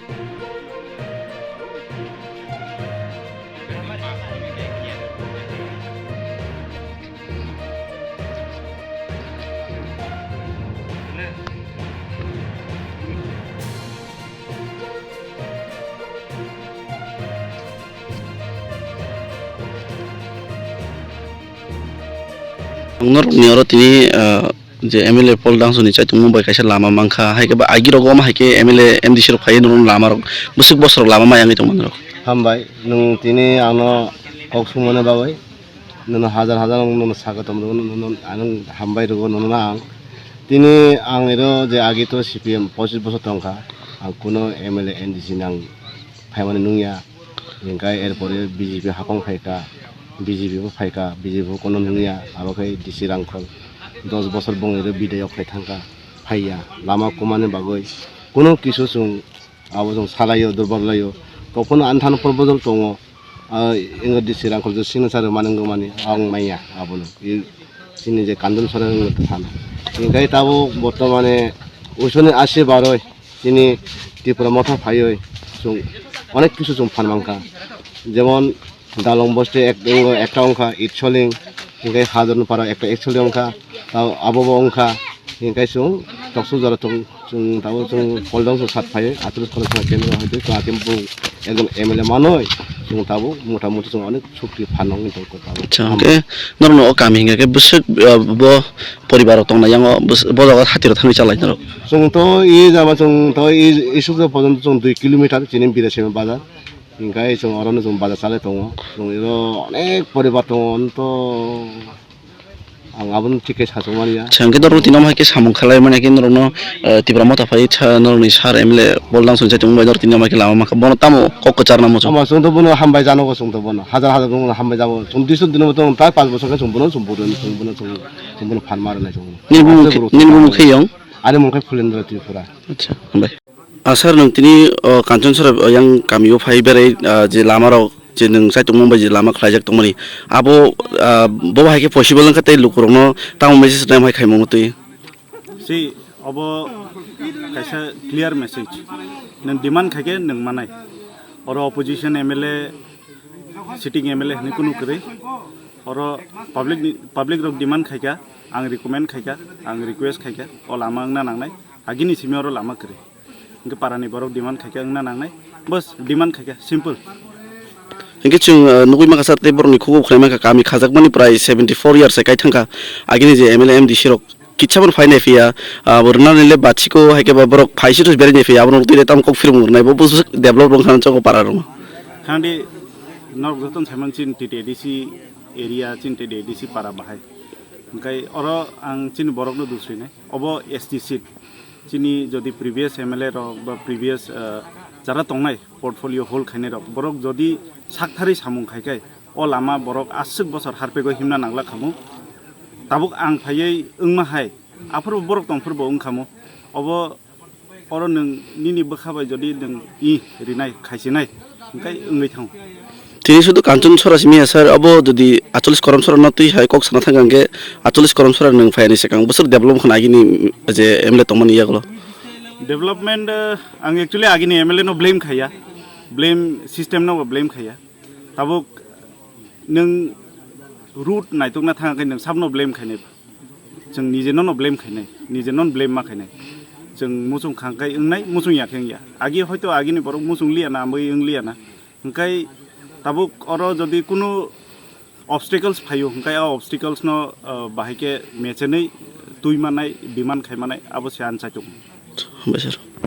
Nor tini je MLA Paul Dangson ni chaitung Mumbai kaisa lama mangkha haike ba agi rogom haike MLA MDC rok phai nurun lama rok busuk bosor lama mayangi tongman rok hambai nung tini ano kok sumone babai nung hajar hajar nung sagatom nung anung hambai rogo nung ang tini ang ero je agi to CPM 25 bosor tongkha ang kuno MLA MDC nang phaimani nungya ingkai erpore BJP hakong phaika BJP bo phaika BJP kono nungya abakai DC rangkhol 10 বছর বংরে বিদায় অখাই থাকা ফাইয়া লামা কমানে বাগৈ কোনো কিছু जों আবো जों সালাयो দুর্বলাयो তখন আনথান পর্বজল দङ ইংগ ডিসি রাংখল যে সিগনেচার মানঙ্গ মানি আং মাইয়া আবনো ই সিনি যে কান্দন সরে থানা ইংগাই তাবো বর্তমানে ওইসনে আসে বারোয় তিনি ত্রিপুরা মথা ফাইয় जों অনেক কিছু जों ফানমাংকা যেমন দালং বস্তে একটা অংখা ইটছলিং ইংগাই হাজার পারা একটা একছলি অংখা তাও আবহাওয়া অংখা ইংগাই जों টকসু জরা जों তাও जों পলদং जों সাত ফাইয় আতুল কলেজ কেন্দ্র হয়তো কাকেম একদম এমএলএ মানয় जों তাবো মোটামুটি जों অনেক শক্তি ফানং ইনতক তাবো ওকে নরনো ও কামি হিঙ্গে বুসুক ব পরিবার তংনা yang bo jaga hatir thani chalai naro जों तो इ जाबा जों तो इ सुक पर्यन्त जों 2 किलोमिटार चिनि बिरासेम बाजार इंगाय जों अरनो जों बाजार चालाय दङ जों इरो अनेक परिबार दङ तो आं आबुन टिके साजमानिया संगे दर दिनाम हाके सामुं खालाय माने के नरनो तिब्रा मथा फाइ छ नरनि सार एमएलए बोलदां सनसे tung बाजार दिनाम हाके लामा माखा बन तामो ककचार नामो जों जों तो बनो हामबाय जानोगो जों तो बनो हाजार हाजार दङ हामबाय जाबो जों दिसु दिनबो दङ प्राय 5 बोसोर जों बनो जों बनो फान मारनाय जों निलबु मुखे यं आरो मुखे फुलेन्द्र त्रिपुरा अच्छा हामबाय आसार नों तिनि कान्चन सर yang गामियाव फाइ बेराय जे लामाराव जे नों साइtung मुम्बाइ जे लामा खलायजाक तंमानि आबो बो हाइके पसिबल नखाते लुकुरनो ताम मेसेज टाइम हाइ खाइमो मते सि अब काइसा क्लियर मेसेज नों डिमान्ड खाके नों मानाय और अपोजिशन एमएलए सिटिंग एमएलए नि कुनु करे और पब्लिक रक डिमान्ड खाइका आं रिकमेन्ड खाइका आं रिक्वेस्ट खाइका ओ लामा आंना नांनाय आगिनि सिमियाव लामा करे इनके पारानि बरक डिमान्ड खाइका आंना नांनाय बस डिमान्ड खाइका सिम्पल इंगे जों नुगै माखासे ते बरनि खुगौ ख्रायमा गामि खाजाकमानि प्राय 74 इयार्स काइ थांका आगिनि जे एमएलए एमडीसी रक किच्छाबन फाइनाय फैया बरनानैले बाथिको हाइके बरक फाइसिट बेरायनाय फैया आबन उतैले ताम कक फिरमुरनाय बो डेभलप रंखान चको पारा रम खांदे नरगतन साइमनसिन टिटिडीसी एरिया चिन टिटिडीसी पारा बाहाय ओंखाय अर आं चिन बरकनो दुसरिनाय अब एसटी सीट चिनि जदि प्रिभियास एमएलए रक बा प्रिभियास যারা তংনাই পোর্টফোলিও হোল খাইনে রক বরক যদি সাকথারি সামুং খাইকাই অ লামা বরক আসুক বছর হারপেগো হিমনা নাংলা খামু তাবুক আং ফাইयै ओंमा हाय आफोर बरक तंफोरबो ओंखामु अब अर नों निनि बखाबाय जदि नों इ रिनाय खाइसेनाय ओंखाय ओंगै थां তিনি শুধু কাঞ্চন সরাসি মিয়া স্যার অব যদি 48 করম সরা নতুই হাই কক সানা থাঙ্গাঙ্গে 48 করম সরা নং ফাইনি সেকাং বছর ডেভেলপ খানা আগিনি যে এমলে তংমানি ইয়াগলো डेवलपमेंट आं एक्चुअली आगिनि एमएलए नो ब्लेम खाया ब्लेम सिस्टेम नो ब्लेम खाया ताबुक नों रूट नायतुकना थाङाखै नों साबनो ब्लेम खायनाय जों निजेनो नो ब्लेम खायनाय निजेनो ब्लेम मा खायनाय जों मुसुं खांखाय ओंनाय मुसुं याखै या आगि हयतो आगिनि बरक मुसुं लियाना मै ओंलियाना ओंखाय ताबुक अर जदि कुनु ऑब्स्टिकल्स फायो ओंखाय ऑब्स्टिकल्स नो बाहायके मेचेनै तुइमानाय डिमान्ड खायमानाय अबसे आनसायतुक बेसर